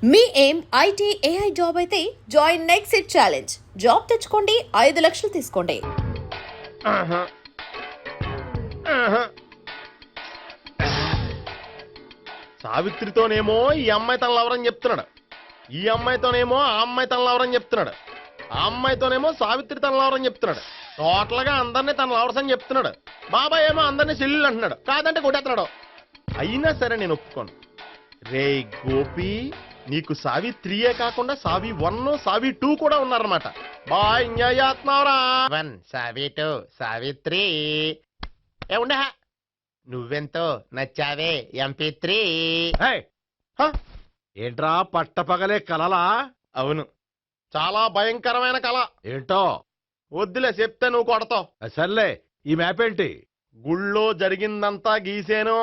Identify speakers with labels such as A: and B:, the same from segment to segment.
A: మీ ఏం IT AI job అయితే join next it challenge. Job తెచ్చుకోండి, 5 లక్షలు తీసుకోండి.
B: సావిత్రితోనేమో ఈ అమ్మాయి తన లవరని చెప్తున్నాడు, ఈ అమ్మాయితోనేమో ఆ అమ్మాయి తన లవరని చెప్తున్నాడు, ఆ అమ్మాయితోనేమో సావిత్రి తన లవరని చెప్తున్నాడు. టోటల్ గా అందరినీ తన లవర్స్ అని చెప్తున్నాడు. బాబాయ్ ఏమో అందరినీ చెల్లెలు అంటున్నాడు, కాదంటే కొట్టేస్తున్నాడు. అయినా సరే నేను ఒప్పుకోను. రే గోపి, నీకు సావిత్రియే కాకుండా సావి 1 సావి 2 కూడా ఉన్నారన్నమాట. బాయ్ ఎంజాయ్ చేస్తున్నావురా. 1 సావి 2 సావిత్రి. ఏ ఉండే, నువ్వెంతో నచ్చావే MP3.
C: ఏంట్రా పట్టపగలే కలలా?
B: అవును, చాలా భయంకరమైన కళ.
C: ఏంటో
B: వద్దులే, చెప్తే నువ్వు కొడతావు.
C: సర్లే, ఈ మ్యాప్ ఏంటి?
B: గుళ్ళో జరిగిందంతా గీసేను.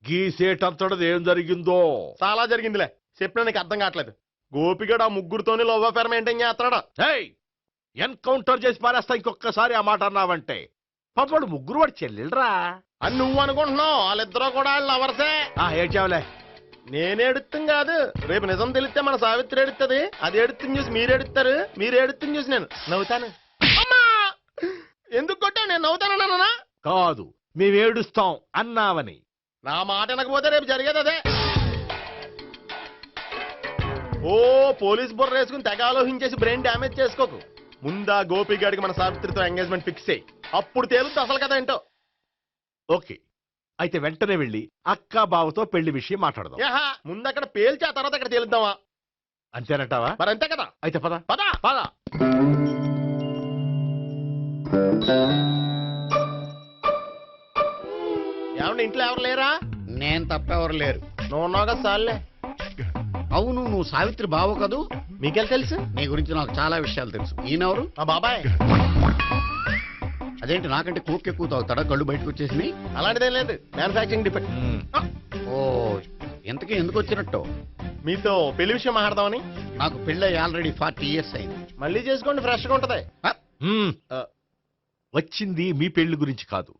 C: గీసేటంతటది ఏం జరిగిందో?
B: చాలా జరిగిందిలే, చెప్పినా నీకు అర్థం కావట్లేదు. గోపిగడు ఆ ముగ్గురుతోని లవ్ అఫేర్ మెయింటైన్ చేస్తున్నాడు.
C: ఎన్కౌంటర్ చేసి పారేస్తా ఇంకొకసారి ఆ మాట అన్నావంటే. పాపడు ముగ్గురు వాడు చెల్లెలరా
B: అని నువ్వు అనుకుంటున్నావు, వాళ్ళిద్దరూ కూడా లవర్సే.
C: ఏడ్చావులే.
B: నేనేడుతుంది కాదు, రేపు నిజం తెలిస్తే మన సావిత్రి ఎడుతుంది. అది ఎడుతుంది చూసి మీరు ఎడుతారు, మీరు ఎడుతుంది చూసి నేను నవ్వుతాను. అమ్మా, ఎందుకు కొట్టా? నేను నవ్వుతానన్నా
C: కాదు, మేమేడుస్తాం అన్నావని.
B: నా మాట వినకపోతే రేపు జరిగేది అదే. ఓ పోలీస్ బుర్ర వేసుకుని తెగ ఆలోచించేసి బ్రెయిన్ డ్యామేజ్ చేసుకోకు. ముందా గోపిగాడికి మన సావిత్రితో ఎంగేజ్మెంట్ ఫిక్స్ అయ్యి అప్పుడు తేలుతుంది అసలు కదా ఏంటో.
C: ఓకే, అయితే వెంటనే వెళ్ళి అక్క బావతో పెళ్లి విషయం మాట్లాడదాం.
B: ముందు అక్కడ పేల్చి ఆ తర్వాత అక్కడ తేలుద్దామా?
C: అంతేనంటావా?
B: మరి అంతే కదా.
C: అయితే పద
B: పద
C: పద.
B: ఏమండి, ఇంట్లో ఎవరు లేరా?
D: నేను తప్పెవరు లేరు.
B: నువ్వు ఉన్నావు కదా సార్లే.
D: అవును, నువ్వు సావిత్రి బావు కదూ?
B: మీకెళ్ళి తెలుసు?
D: నీ గురించి నాకు చాలా విషయాలు తెలుసు. ఈయనెవరు?
B: మా బాబాయ్.
D: అదేంటి, నాకంటే కోక్ ఎక్కువ తాగుతాడా? కళ్ళు బయటకు వచ్చేసి.
B: అలాంటిదేం లేదు, మ్యానుఫాక్చరింగ్ డిఫెక్ట్.
D: ఓ, ఇంతకీ ఎందుకు వచ్చినట్టు?
B: మీతో పెళ్లి విషయం మాట్లాడదామని.
D: నాకు పెళ్ళి ఆల్రెడీ 40 years అయింది.
B: మళ్ళీ చేసుకోండి, ఫ్రెష్ గా ఉంటది.
C: వచ్చింది మీ పెళ్లి గురించి కాదు,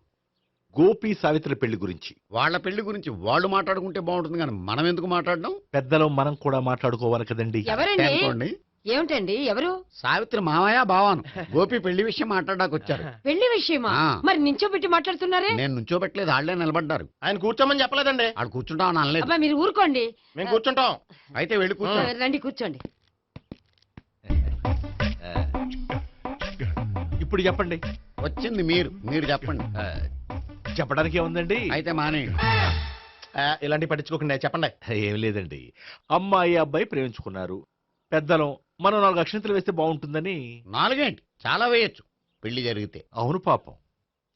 C: గోపి సావిత్రి పెళ్లి గురించి.
D: వాళ్ళ పెళ్లి గురించి వాళ్ళు మాట్లాడుకుంటే బాగుంటుంది, కానీ మనం ఎందుకు మాట్లాడడం?
C: పెద్దలో మనం కూడా మాట్లాడుకోవాలి కదండి.
D: అనుకోండి.
E: ఏమిటండి ఎవరు?
D: సావిత్రి మామయ్య బావాను. గోపి పెళ్లి విషయం మాట్లాడడానికి వచ్చారు.
E: పెళ్లి విషయమా? మరి నించోబెట్టి మాట్లాడుతున్నారే?
D: నేను నుంచోబెట్టలేదు, వాళ్ళే నిలబడ్డారు.
B: ఆయన కూర్చోమని చెప్పలేదండి.
D: వాళ్ళు కూర్చుంటామని అనలేదు.
E: అబ్బా మీరు ఊరుకోండి.
B: మేము కూర్చుంటాం.
D: అయితే వెళ్ళి కూర్చో.
E: రండి కూర్చోండి.
C: ఇప్పుడు చెప్పండి.
D: వచ్చింది మీరు చెప్పండి.
C: చెప్పడానికి ఏముందండి?
D: అయితే మానేయండి.
B: ఇలాంటి పట్టించుకోకుండా చెప్పండి.
C: ఏం లేదండి, అమ్మాయి అబ్బాయి ప్రేమించుకున్నారు. పెద్దలం మనం 4 అక్షంతలు వేస్తే బాగుంటుందని.
D: 4 ఏంటి, చాలా వేయొచ్చు పెళ్లి జరిగితే.
C: అవును, పాపం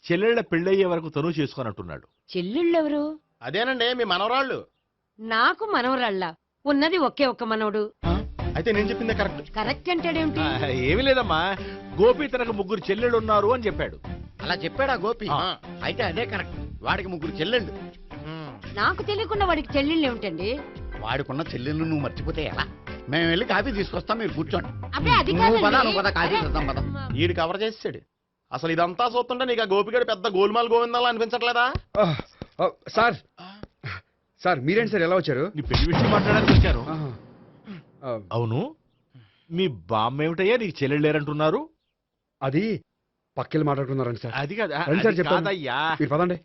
C: చెల్లెళ్ళ పెళ్ళయ్యే వరకు తను చేసుకోనట్టున్నాడు.
E: చెల్లెళ్ళెవరు?
B: అదేనండి, మీ మనవరాళ్ళు.
E: నాకు మనవరాళ్ళ ఉన్నది ఒకే ఒక్క మనవడు.
B: అయితే నేను చెప్పిందే కరెక్ట్.
E: కరెక్ట్ అంటాడేమిటి?
C: ఏమి లేదమ్మా, గోపి తనకు 3 చెల్లెళ్ళు ఉన్నారు అని చెప్పాడు.
D: అలా చెప్పాడా గోపి? అయితే అదే కరెక్ట్. వాడికి 3 చెల్లెళ్ళు.
E: నాకు తెలియకుండా వాడికి చెల్లెళ్ళు ఏమిటండి?
D: వాడికున్న చెల్లెళ్ళు నువ్వు మర్చిపోతే ఎలా? మేము వెళ్ళి కాఫీ తీసుకొస్తాం, మీరు కూర్చోండి.
E: అబ్బే అది
D: నువ్వు పద,
E: కాదండి.
D: నువ్వు పద, కాఫీ చేద్దాం పద.
B: ఈడు కవర్ చేసాడు. అసలు ఇదంతా చూస్తుంటే నీకు ఆ గోపిగడు పెద్ద గోల్మాల్ గోవిందాలు అనిపించట్లేదా?
F: సార్ సార్ మీరేంటి సార్ ఎలా వచ్చారు?
C: నీ పెళ్లి విషయం మాట్లాడడానికి వచ్చాను. అవును, మీ బామ్మ ఏమిటయ్యా నీకు చెల్లెళ్ళు లేరంటున్నారు?
F: అది పక్కెళ్ళి మాట్లాడుకున్నారండి సార్.
C: అది కాదు,
F: రండి సార్,
C: అది
F: చెప్తాను.
C: కాదయ్యా.
F: మీరు పదండి.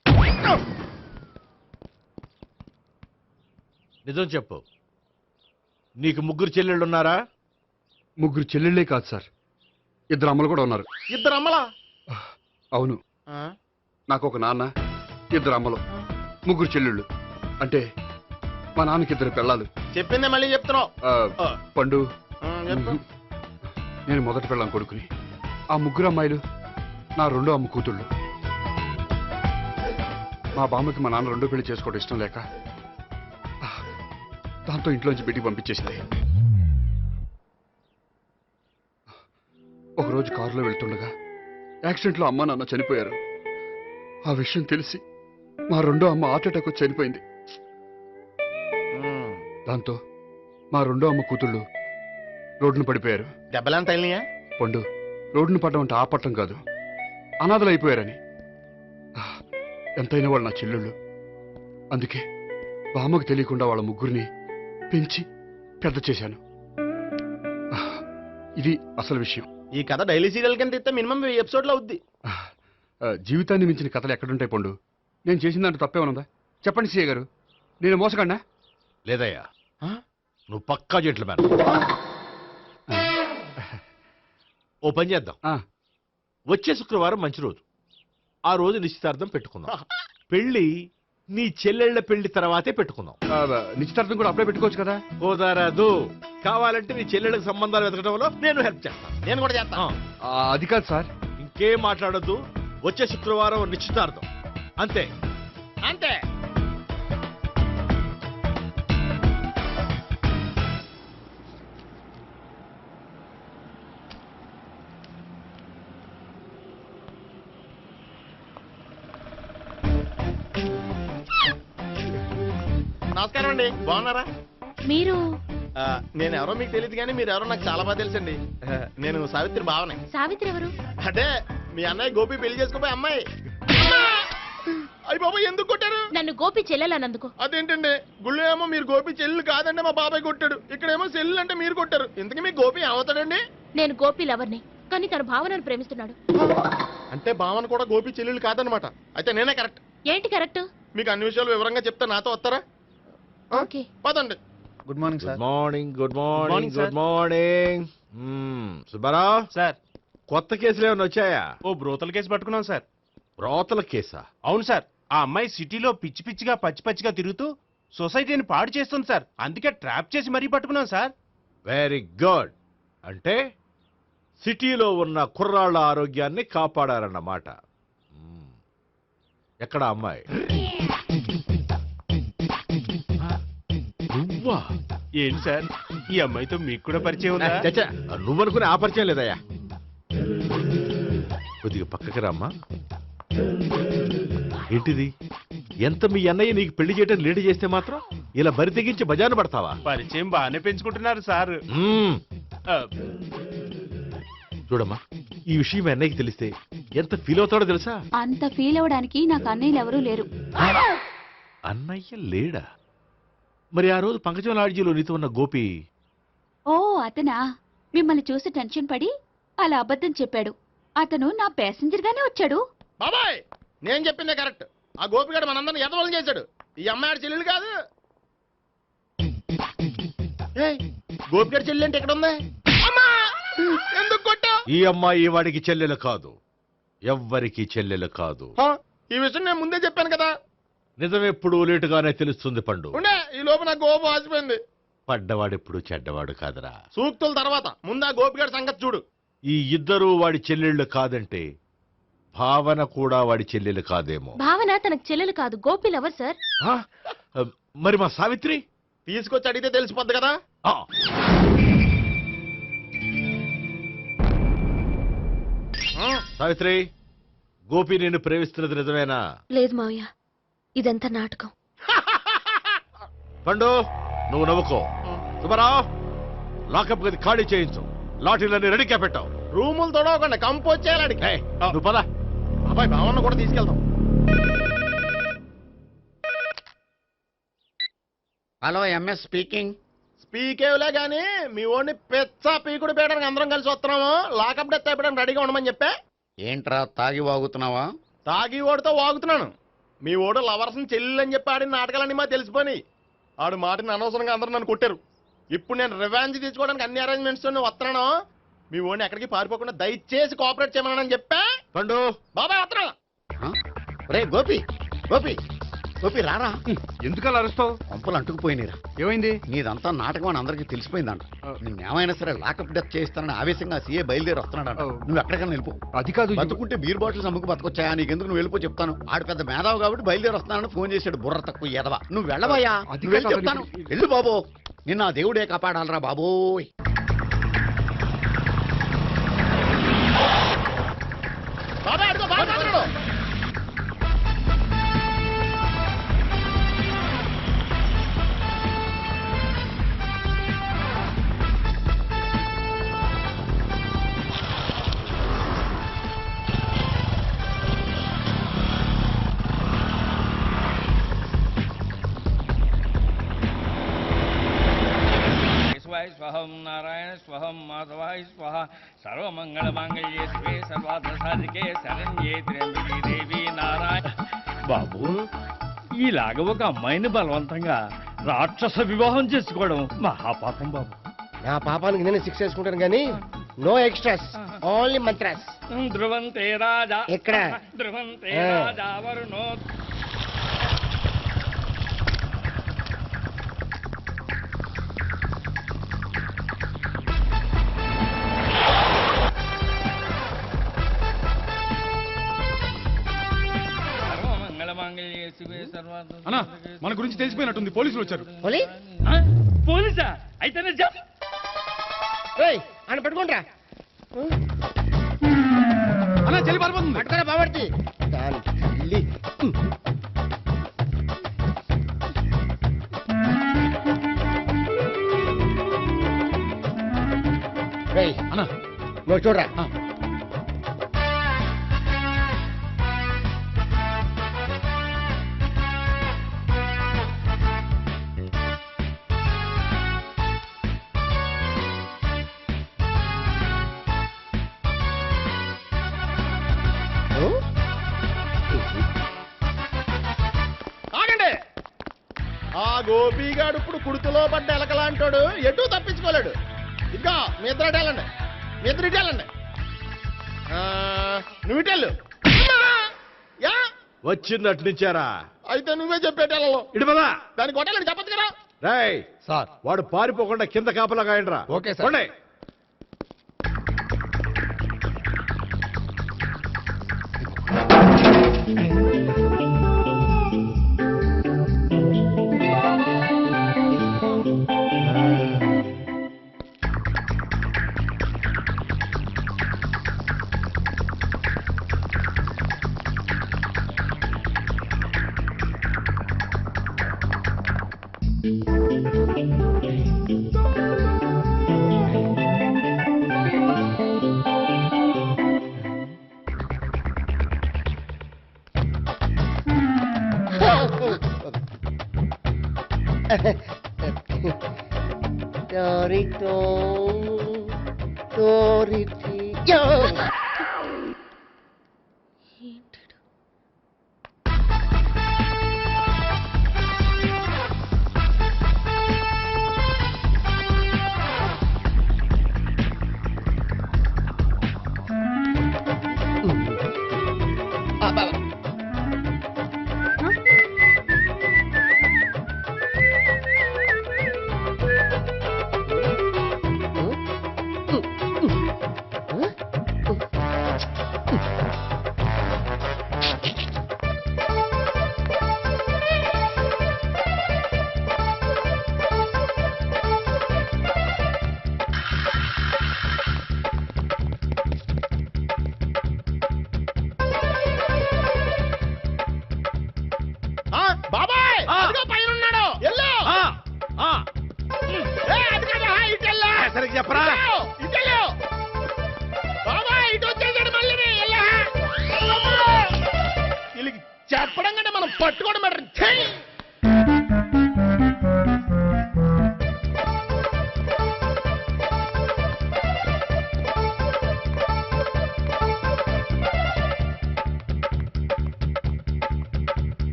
C: నిజం చెప్పు, నీకు 3 చెల్లెళ్ళు ఉన్నారా?
F: 3 చెల్లెళ్ళే కాదు సార్, 2 అమ్మలు కూడా ఉన్నారు.
B: 2 అమ్మలా?
F: అవును, నాకు ఒక నాన్న, 2 అమ్మలు, 3 చెల్లెళ్ళు. అంటే మా నాన్నకి 2 పిల్లలు.
B: చెప్పిందే మళ్ళీ చెప్తున్నావు.
F: పండు,
B: చెప్పు.
F: నేను మొదటి పెళ్ళాం కొడుకుని. ఆ 3 అమ్మాయిలు నా 2వ అమ్మ కూతుళ్ళు. మా బామ్మకి మా నాన్న 2వ పెళ్లి చేసుకోవడం ఇష్టం లేక దాంతో ఇంట్లోంచి బిడ్డికి పంపించేసింది. ఒకరోజు కారులో వెళ్తుండగా యాక్సిడెంట్లో అమ్మ నాన్న చనిపోయారు. ఆ విషయం తెలిసి మా 2వ అమ్మ హార్ట్ అటాక్ వచ్చి చనిపోయింది. దాంతో మా 2వ అమ్మ కూతుళ్ళు రోడ్డును పడిపోయారు.
B: దెబ్బలంత తగిలినాయా?
F: పండు, రోడ్డును పడ్డం అంటే ఆపట్టం కాదు, అనాథలు అయిపోయారని. ఎంతైనా వాళ్ళు నా చెల్లెళ్ళు. అందుకే బామ్మకు తెలియకుండా వాళ్ళ 3 పెంచి పెద్ద చేశాను. ఇది అసలు విషయం.
B: ఈ కథ డైలీ సీరియల్ కింద ఇస్తే మినిమం 1000 ఎపిసోడ్లు అవుద్ది.
F: జీవితాన్ని మించిన కథలు ఎక్కడుంటాయి పండు? నేను చేసిన దాంట్లో తప్పేమనుందా? చెప్పండి సీఏ గారు, నేను మోసగండా?
C: లేదయ్యా, నువ్వు పక్కా జెంట్లమ్యాన్. ఓ పని చేద్దాం, వచ్చే శుక్రవారం మంచి రోజు, ఆ రోజు నిశ్చితార్థం పెట్టుకుందాం. పెళ్లి నీ చెల్లెళ్ల పెళ్లి తర్వాతే పెట్టుకుందాం.
F: నిశ్చితార్థం కూడా అప్పుడే పెట్టుకోవచ్చు కదా?
C: కుదరదు. కావాలంటే నీ చెల్లెళ్ళకి సంబంధాలు వెతకడంలో నేను హెల్ప్ చేస్తాను.
B: నేను కూడా చేస్తాను.
F: అది కాదు సార్.
C: ఇంకేం మాట్లాడొద్దు, వచ్చే శుక్రవారం నిశ్చితార్థం, అంతే.
B: అంతే. నమస్కారం అండి, బాగున్నారా?
E: మీరు
B: నేను ఎవరో మీకు తెలియదు కానీ మీరు ఎవరో నాకు చాలా బాగా తెలుసండి. నేను సావిత్రి బావనే.
E: సావిత్రి ఎవరు?
B: అంటే మీ అన్నయ్య గోపి పెళ్లి చేసుకోపోయి అమ్మాయి. అయ్యి బాబాయ్, ఎందుకు కొట్టారు?
E: నన్ను గోపి చెల్లెలన్నందుకు.
B: అదేంటండి, గుళ్ళు ఏమో మీరు గోపి చెల్లు కాదంటే మా బాబాయ్ కొట్టాడు, ఇక్కడేమో చెల్లు అంటే మీరు కొట్టారు. ఇంతకీ మీ గోపి ఏమవుతాడండి?
E: నేను గోపి లవర్ని, కానీ తన భావనను ప్రేమిస్తున్నాడు.
B: అంటే భావన కూడా గోపి చెల్లెలు కాదనమాట. అయితే నేనే కరెక్ట్.
E: ఏంటి కరెక్ట్?
B: మీకు అన్ని విషయాలు వివరంగా చెప్తే నాతో వస్తారా?
E: ఓకే.
B: పదండి.
D: Good morning
C: good morning. Good morning. Good morning. Subbarao
G: sir,
C: కొత్త కేసులు ఏమైనా వచ్చాయా?
G: ఓ బ్రోతల కేసు పట్టుకున్నాం సార్.
C: రోతల కేసా?
G: అవును సార్, ఆ అమ్మాయి సిటీలో పిచ్చి పిచ్చిగా పచ్చి పచ్చిగా తిరుగుతూ సొసైటీని పాడు చేస్తుంది సార్. అందుకే ట్రాప్ చేసి మరీ పట్టుకున్నాం సార్.
C: Very good. అంటే సిటీలో ఉన్న కుర్రాళ్ళ ఆరోగ్యాన్ని కాపాడారన్నమాట. ఎక్కడ అమ్మాయి? నువ్వా?
G: ఏంటి సార్, ఈ అమ్మాయితో మీకు కూడా పరిచయం ఉందా?
C: చచ్చా, నువ్వనుకునే ఆ పరిచయం లేదయ్యా. కొద్దిగా పక్కకి రామ్మా. ఏంటిది? ఎంత మీ అన్నయ్య నీకు పెళ్లి చేయడం లేట్ చేస్తే మాత్రం ఇలా బరి తెగించి బజారు పడతావా?
G: పరిచయం బాగానే పెంచుకుంటున్నారు సార్. ఆ,
C: చూడమ్మా, ఈ విషయం మీ అన్నయ్యకి తెలిస్తే ఎంత ఫీల్ అవుతాడో తెలుసా?
H: అంత ఫీల్ అవడానికి నాకు అన్నయ్యలు ఎవరూ లేరు.
C: అన్నయ్య లేడా? మరి ఆ రోజు పంకజం లాడ్జీలో నీతో ఉన్న గోపి?
H: ఓ అతనా? మిమ్మల్ని చూసి టెన్షన్ పడి అలా అబద్ధం చెప్పాడు. అతను నా ప్యాసింజర్ గానే వచ్చాడు.
B: బాబాయ్, నేను చెప్పిందే కరెక్ట్. ఆ గోపిగాడు మనందరిని ఎదవలం చేశాడు. ఈ అమ్మాయి చెల్లెలు కాదు. గోపిగాడి చెల్లి అంటే ఎక్కడ ఉంది? అమ్మా! ఎందుకు కొట్టా?
C: ఈ అమ్మాయి వాడికి చెల్లెలు కాదు, ఎవ్వరికి చెల్లెలు కాదు.
B: ఈ విషయం నేను ముందే చెప్పాను కదా.
C: నిజమెప్పుడు లేటుగానే తెలుస్తుంది పండు.
B: ఉండే, ఈ లోపు నాకు గోపు ఆసిపోయింది.
C: పడ్డవాడెప్పుడు చెడ్డవాడు కాదురా.
B: సూక్తుల తర్వాత ముందు ఆ గోపిగాడి సంగతి చూడు.
C: ఈ ఇద్దరూ వాడి చెల్లెళ్ళు కాదంటే భావన కూడా వాడి చెల్లెలు కాదేమో.
E: భావన తనకు చెల్లెలు కాదు, గోపి లవర్ సార్.
C: ఆ? మరి మా సావిత్రి?
B: తీసుకొచ్చి అడిగితే తెలిసిపోద్ది కదా.
C: ఆ. సావిత్రి, గోపి నేను ప్రేమిస్తున్నది నిజమేనా?
E: లేదు మావయ్య, ఇదంతా నాటకం.
C: పండు, నువ్వు నవ్వుకో. సుబ్బారావు, లాకప్ గది ఖాళీ చేయించు. లాఠీలన్నీ రెడీగా పెట్టావు.
B: రూములు తొడవకుండా కంపోజ్ చేయాలి.
C: నువ్వు పద.
B: అబ్బాయి, భావన కూడా తీసుకెళ్తాం.
D: Hello, MS speaking.
B: స్పీకేవ్లే గానీ మీ ఓడిని పెచ్చ పీకుడు పేయడానికి అందరం కలిసి వస్తున్నాము. లాకప్ డెత్ అయిపోయడానికి రెడీగా ఉండమని చెప్పే.
D: ఏంట్రా తాగి వాగుతున్నావా?
B: తాగి ఓడితో వాగుతున్నాను. మీ ఓడు లవర్స్ని చెల్లెలని చెప్పి ఆడిన నాటకాలన్నీ మా తెలిసిపోయి ఆడు మాటని అనవసరంగా అందరూ నన్ను కొట్టారు. ఇప్పుడు నేను రివెంజ్ తీసుకోవడానికి అన్ని అరేంజ్మెంట్స్ వస్తున్నాను. మీ ఓడిని ఎక్కడికి పారిపోకుండా దయచేసి కోఆపరేట్ చేయమని చెప్పా.
C: పండు,
B: బాబాయ్ వస్తున్నాను.
D: రే గోపి, గోపి, గోపి రారా.
F: ఎందుకలా అరుస్తావు?
D: పంపులు అంటుకుపోయినరా.
F: ఏమైంది?
D: నీదంతా నాటకం అని అందరికీ తెలిసిపోయిందంట. నిన్నేమైనా సరే లాకప్ డెత్ చేస్తానని ఆవేశంగా సీఏ బయలుదేరి వస్తున్నాడంట. నువ్వు ఎక్కడికైనా వెళ్ళిపో.
F: అది కాదు.
D: బతుకుంటే బీర్ బాటిల్స్ అమ్ముకు బతకొచ్చాయా? నీకెందుకు, నువ్వు వెళ్ళిపో చెప్తాను. ఆడు పెద్ద మేధావు కాబట్టి బయలుదేరి వస్తానని ఫోన్ చేశాడు. బుర్ర తక్కువ ఎదవా. నువ్వు వెళ్ళవయ్యా.
F: అది
D: నువ్వు వెళ్ళి
F: కాదు.
D: చెప్తాను. వెళ్ళు బాబో, నిన్న ఆ దేవుడే కాపాడాలరా బాబోయ్.
B: బాబాయ్ అడుగు, బాబాయ్ అడుగు.
I: స్వహం నారాయణ స్వహం మాధవాయ స్వహ సర్వమంగళ మాంగళ్యే శివే సర్వార్థ సాధికే శరణ్యే త్ర్యంబకే దేవి నారాయణ. బాబు, ఇలాగ ఒక అమ్మాయిని బలవంతంగా రాక్షస వివాహం చేసుకోవడం మహాపాపం బాబు.
B: నా పాపానికి నేను శిక్ష వేసుకుంటాను కానీ నో ఎక్స్ట్రాస్, ఓన్లీ మంత్రాస్.
I: ధ్రువంతే రాజా
B: ఎక్కడ?
I: ధ్రువంతే రాజా వరుణో.
F: అన్నా, మన గురించి తెలిసిపోయినట్టుంది, పోలీసులు వచ్చారు.
I: పోలీసా? అయితేనే జప్.
B: ఆయన పట్టుకుంటా
F: అన్నా, చెల్లి పారిపోతుంది.
B: పట్టుకురా బాబర్తి.
F: అన్నా,
B: నువ్వు చూడరా. ఆగండి. ఆ గోపిగాడు ఇప్పుడు కుడుతులో పడ్డ ఎలకలాంటాడు, ఎటు తప్పించుకోలేడు. ఇంకా మీ ఇద్దరు అటు వెళ్ళండి, మీ ఇద్దరు ఇటు వెళ్ళండి. నువ్వు ఇటు వెళ్ళు. యా
C: వచ్చింది అట్నుంచారా?
B: అయితే నువ్వే చెప్పేటెళ్ళలో
C: ఇటు పదా.
B: దానికి కొట్టాలని చెప్పచ్చు కదా.
C: రేయ్
D: సార్.
C: వాడు పారిపోకుండా కింద కాపలా కాయండిరా.
D: Okay sir.
C: పోండి.
B: బాబాయ్ పైన ఉన్నాడు. ఎల్లు. అది కదా, ఇటు వెళ్ళు.
C: సరిగ్గా చెప్పరా?
B: ఇటు వెళ్ళు. బాబాయ్ ఇటు వచ్చేసాడు మళ్ళీ. వీళ్ళకి చెప్పడం కంటే మనం పట్టుకోవడం బెటర్. ఛీ!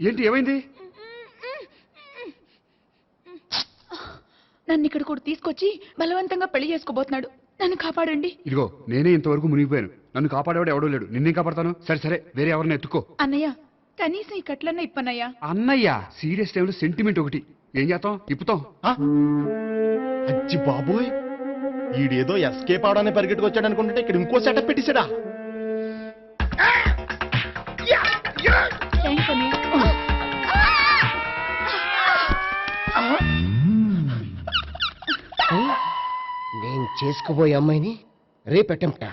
F: ఏంటి, ఏమైంది?
H: నన్ను ఇక్కడ కూడా తీసుకొచ్చి బలవంతంగా పెళ్లి చేసుకోబోతున్నాడు. నన్ను కాపాడండి.
F: ఇదిగో, నేనే ఇంతవరకు మునిగిపోయాను. నన్ను కాపాడేవాడు ఎవడో లేడు. నిన్నేం కాపాడతాను? సరే సరే, వేరే ఎవరిని ఎత్తుకో.
H: అన్నయ్య, కనీసం ఈ కట్లన్నా ఇప్పన్నయ్యా.
F: అన్నయ్య, సీరియస్ టైంలో సెంటిమెంట్ ఒకటి. ఏం చేస్తాం? ఇప్పుతాం.
B: అచ్చి బాబోయ్, ఈడేదో ఎస్కేప్ అవడానికి పరిగెట్టుకొచ్చాడు అనుకుంటే ఇక్కడ ఇంకో సెటప్ పెట్టేశాడా.
H: థ్యాంక్స్ అన్నయ్య.
B: నేను చేసుకోబోయే అమ్మాయిని రేపెట్టంటా.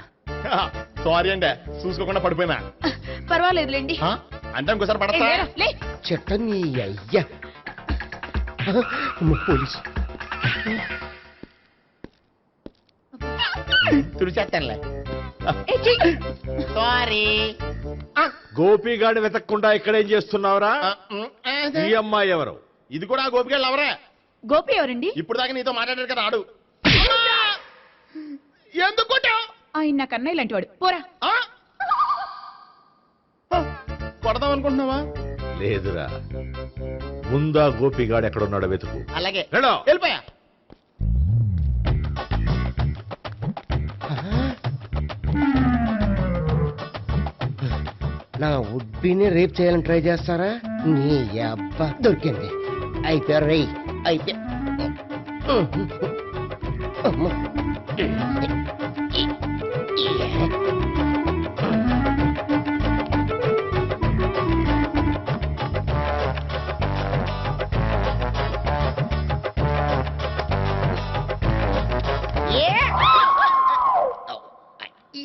B: సారీ అండి, చూసుకోకుండా పడిపోయినా.
H: పర్వాలేదులేండి.
B: అంటే ఇంకోసారి పడతా.
H: లే.
B: చెట్ట నీ అయ్యా. పోలీసు తుడిచేస్తానులే. సారీ
C: గోపిగాడి వెతకకుండా ఇక్కడేం చేస్తున్నావురా? ఈ అమ్మాయి ఎవరు?
B: ఇది కూడా గోపికెళ్ళి ఎవరే?
H: గోపి ఎవరండి?
B: ఇప్పుడు దాకా నీతో మాట్లాడారు కదా ఆడు. ఎందుకు కొట్టావ్?
H: ఆయన నా కన్నయ్య లాంటి వాడు. పోరా.
B: కొడదాం అనుకుంటున్నావా?
C: లేదురా, ముందా గోపిగాడు ఎక్కడున్నాడో వెతుకు.
B: అలాగే
C: వెళ్ళు.
B: వెళ్ళిపోయా.
J: నా ఉడ్బీని రేప్ చేయాలని ట్రై చేస్తారా? నీ అబ్బా దొరికింది. అయితే రై అయితే అమ్మ.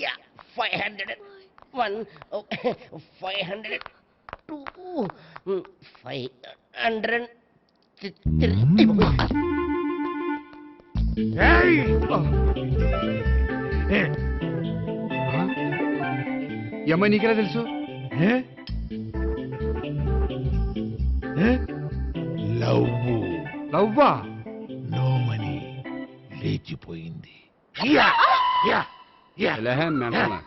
J: Yeah, 500. 500. 500.
F: ఈ అమ్మాయి నీకెలా తెలుసు? లవ్వా?
C: లోమని లేచిపోయింది.
F: మెంటలా?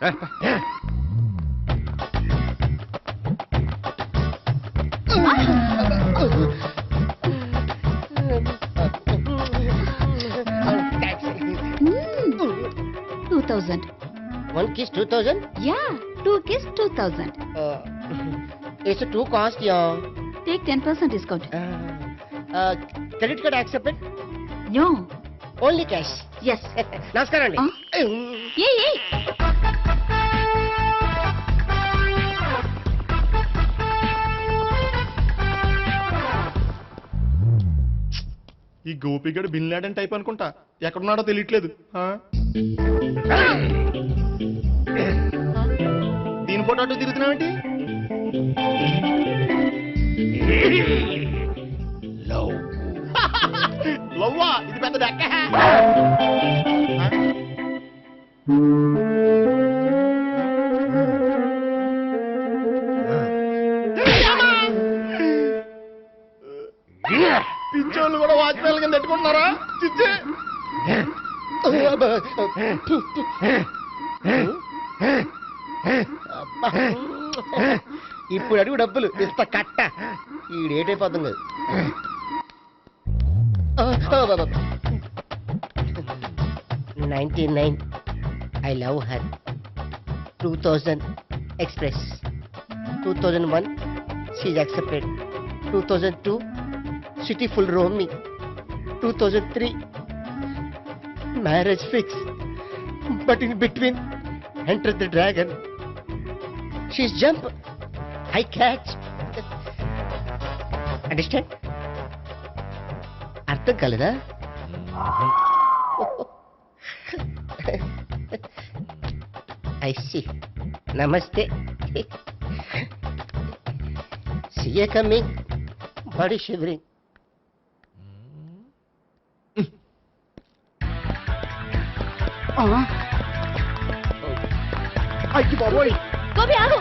H: 2000.
J: 1 kiss 2000.
H: Yeah, 2 kiss 2000.
J: It's too cost, yeah.
H: Take 10% discount.
J: Credit card accepted?
H: No.
J: Only cash.
H: Yes.
J: నమస్కారం అండి.
H: Hey.
B: ఈ గోపిగడు బిన్ లాడెన్ టైప్ అనుకుంటా. ఎక్కడున్నాడో తెలియట్లేదు. దీని ఫోటో అటు తిరుగుతున్నావేంటి? లవ్వా? ఇది పెద్ద డెక్క. పించోళ్ళు కూడా వాచ్మెన్ కింద పెట్టుకుంటున్నారా? చిచ్చే.
J: ఇప్పుడు అడుగు డబ్బులు ఇస్తా కట్ట. ఈ డేట్ అయిపోతుంది కదా. 99. I love her. 2000 express. 2001 she's accepted. 2002 city full roaming. 2003 marriage fix. But in between enter the dragon. She's jump. I catch. Understand? అర్థం కాలేదా? I see. Namaste. See you coming. Body shivering.
F: అయ్యి బాబోయ్!
H: గోపి ఆగు.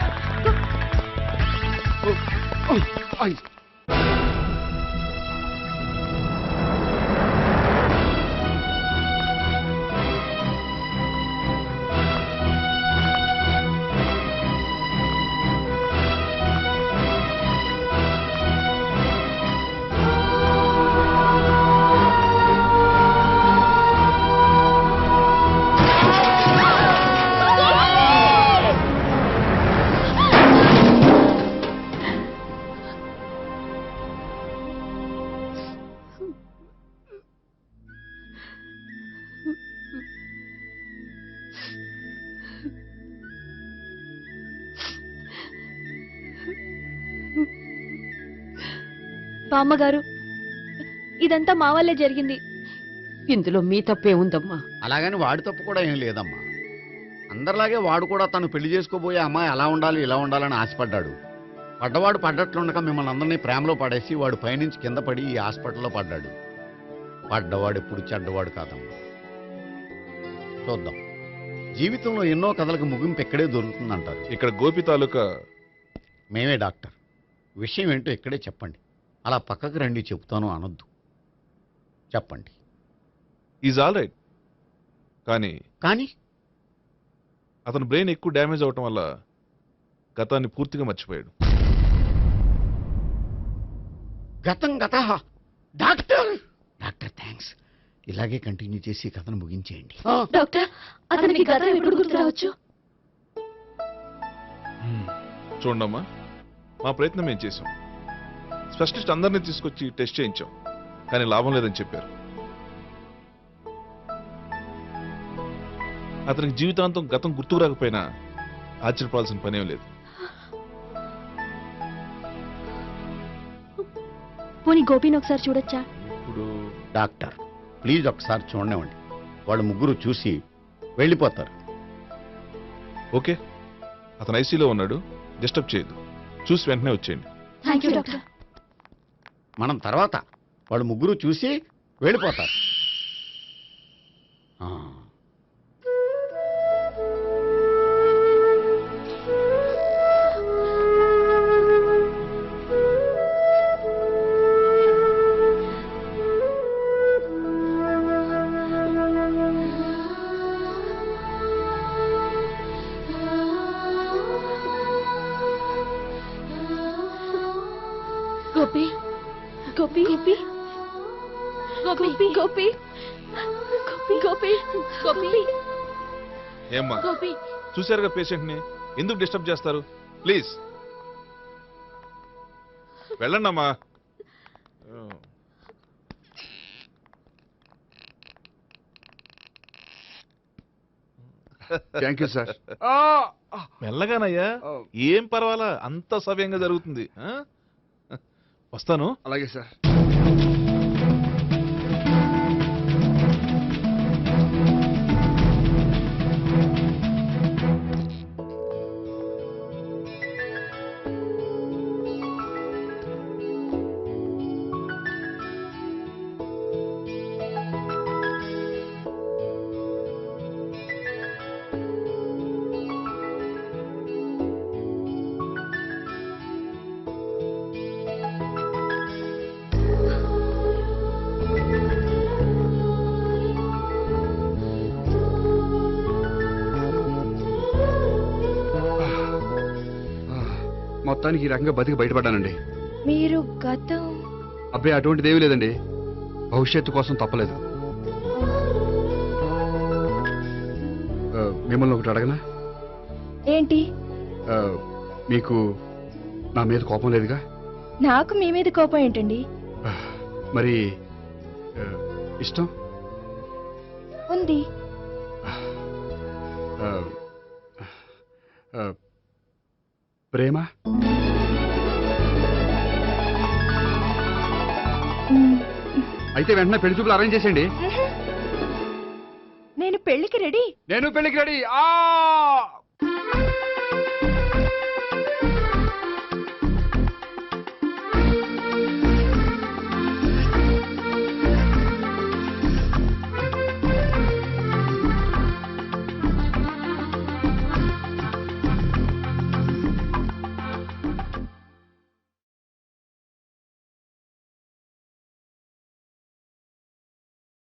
F: అయ్
H: బామ్మగారు, ఇదంతా మా వల్లే జరిగింది.
E: ఇందులో మీ తప్పే ఉందమ్మా.
D: అలాగని వాడి తప్పు కూడా ఏం లేదమ్మా. అందరిలాగే వాడు కూడా తను పెళ్లి చేసుకోబోయే అమ్మాయి అలా ఉండాలి ఇలా ఉండాలని ఆశపడ్డాడు. పడ్డవాడు పడ్డట్లుండగా మిమ్మల్ని అందరినీ ప్రేమలో పడేసి వాడు పైనుంచి కింద పడి ఈ హాస్పిటల్లో పడ్డాడు. పడ్డవాడు ఎప్పుడు చెడ్డవాడు కాదమ్మా. చూద్దాం. జీవితంలో ఎన్నో కథలకు ముగింపు ఎక్కడే దొరుకుతుందంటారు.
K: ఇక్కడ గోపి తాలూకా
D: మేమే డాక్టర్. విషయం ఏంటో ఇక్కడే చెప్పండి. అలా పక్కకు రండి చెప్తాను అనొద్దు. చెప్పండి.
K: Is all right. కానీ
D: కానీ
K: అతని బ్రెయిన్ ఎక్కువ డ్యామేజ్ అవటం వల్ల గతాన్ని పూర్తిగా మర్చిపోయాడు.
D: గతం గత. Doctor doctor thanks. ఇలాగే కంటిన్యూ చేసి కథను ముగించేయండి.
H: డాక్టర్ అతనికి గతం ఎప్పుడు గుర్తు రావచ్చు?
K: చూడమ్మా, మా ప్రయత్నం మేము చేసాం. స్పెషలిస్ట్ అందరినీ తీసుకొచ్చి టెస్ట్ చేయించాం, కానీ లాభం లేదని చెప్పారు. అతనికి జీవితాంతం గతం గుర్తుకు రాకపోయినా ఆశ్చర్యపడాల్సిన పనేం లేదు.
H: పోనీ గోపిని ఒకసారి చూడొచ్చా?
K: ఇప్పుడు
D: డాక్టర్ ప్లీజ్ ఒకసారి చూడనివ్వండి. వాళ్ళు ముగ్గురు చూసి వెళ్ళిపోతారు.
K: ఓకే, అతను ఐసీలో ఉన్నాడు, డిస్టర్బ్ చేయదు. చూసి వెంటనే వచ్చేయండి.
H: Thank you doctor.
D: మనం తర్వాత వాళ్ళు ముగ్గురు చూసి వెళ్ళిపోతారు. ఆ.
H: గోపి గోపి గోపి గోపి గోపి గోపి గోపి
K: ఏమ్మా,
H: గోపి
K: చూశారుగా పేషెంట్ని, ఎందుకు డిస్టర్బ్ చేస్తారు? ప్లీజ్ వెళ్ళండి అమ్మా.
F: Thank you sir.
K: మెల్లగానయ్యా, ఏం పర్వాలా, అంత సవ్యంగా జరుగుతుంది. వస్తాను.
F: అలాగే సార్. మొత్తానికి ఈ రకంగా బతికి బయటపడ్డానండి.
H: మీరు గతం
F: అబ్బాయి అటువంటిది ఏమీ లేదండి. భవిష్యత్తు కోసం తప్పలేదు. మిమ్మల్ని ఒకటి అడగనా?
H: ఏంటి?
F: మీకు నా మీద కోపం లేదుగా?
H: నాకు మీ మీద కోపం ఏంటండి?
F: మరి ఇష్టం
H: ఉంది.
F: ప్రేమ అయితే వెంటనే పెళ్లి చూపులు అరేంజ్ చేసేయండి.
H: నేను పెళ్లికి రెడీ.
F: నేను పెళ్లికి రెడీ.